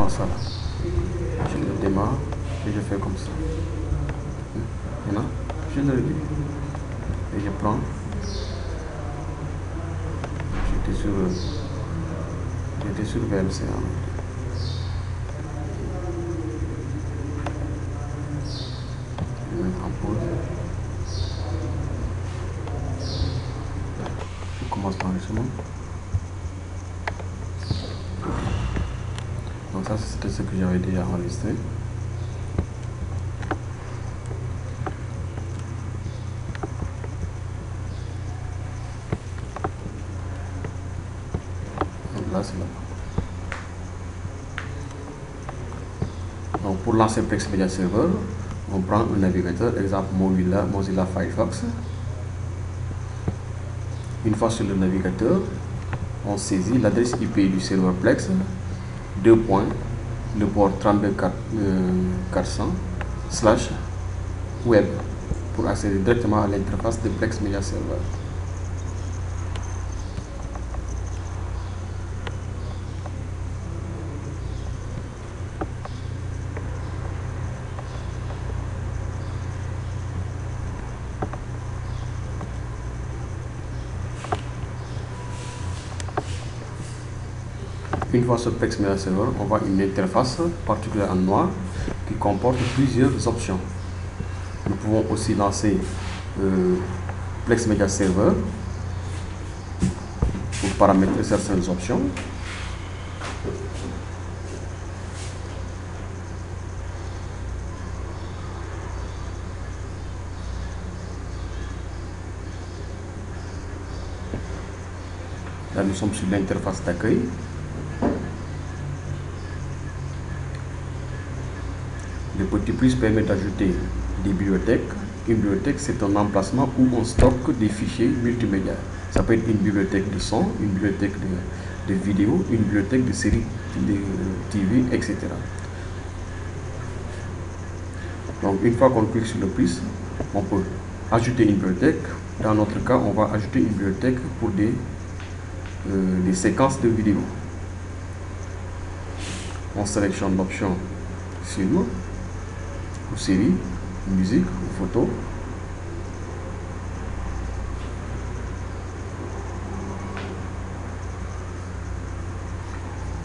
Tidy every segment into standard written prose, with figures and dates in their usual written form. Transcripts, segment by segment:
prends ça là. Je le démarre et je fais comme ça. Maintenant, je le réduis. Et je prends. J'étais sur VLC. Je vais mettre en pause. Je commence l'enregistrement. Donc ça c'était ce que j'avais déjà enregistré. Donc là c'est là. Donc pour lancer Plex Media Server, on prend un navigateur, exemple Mozilla Firefox. Une fois sur le navigateur, on saisit l'adresse IP du serveur Plex, le port 32400/web pour accéder directement à l'interface de Plex Media Server. Une fois sur Plex Media Server, on voit une interface particulière en noir qui comporte plusieurs options. Nous pouvons aussi lancer Plex Media Server pour paramétrer certaines options. Là, nous sommes sur l'interface d'accueil. Le petit plus permet d'ajouter des bibliothèques. Une bibliothèque, c'est un emplacement où on stocke des fichiers multimédia. Ça peut être une bibliothèque de son, une bibliothèque de vidéos, une bibliothèque de séries de TV, etc. Donc une fois qu'on clique sur le plus, on peut ajouter une bibliothèque. Dans notre cas, on va ajouter une bibliothèque pour des séquences de vidéos. On sélectionne l'option film ou série, musique ou photo.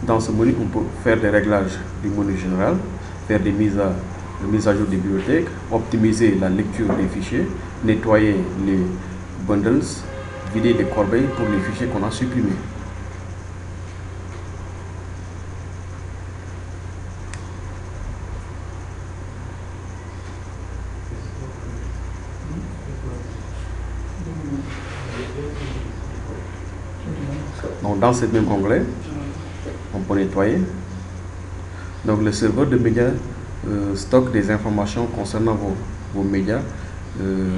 Dans ce menu, on peut faire des réglages du menu général, faire des mises à jour des bibliothèques, optimiser la lecture des fichiers, nettoyer les bundles, vider les corbeilles pour les fichiers qu'on a supprimés. Donc dans ce même onglet, on peut nettoyer. Donc le serveur de médias stocke des informations concernant vos médias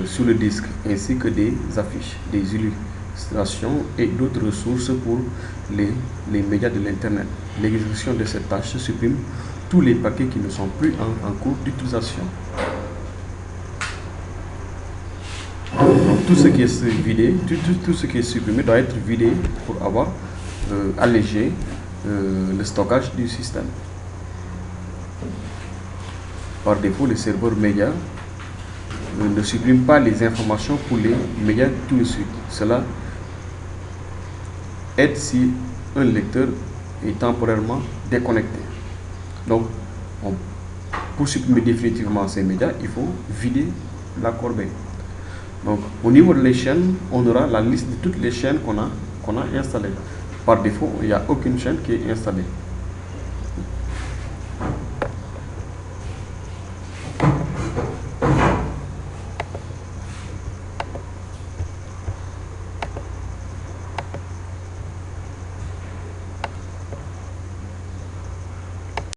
sur le disque, ainsi que des affiches, des illustrations et d'autres ressources pour les médias de l'Internet. L'exécution de cette tâche supprime tous les paquets qui ne sont plus en cours d'utilisation. Tout ce qui est vidé, tout ce qui est supprimé doit être vidé pour avoir allégé le stockage du système. Par défaut, le serveur média ne supprime pas les informations pour les médias tout de suite. Cela aide si un lecteur est temporairement déconnecté. Donc, pour supprimer définitivement ces médias, il faut vider la corbeille. Donc, au niveau des chaînes, on aura la liste de toutes les chaînes qu'on a installées. Par défaut, il n'y a aucune chaîne qui est installée.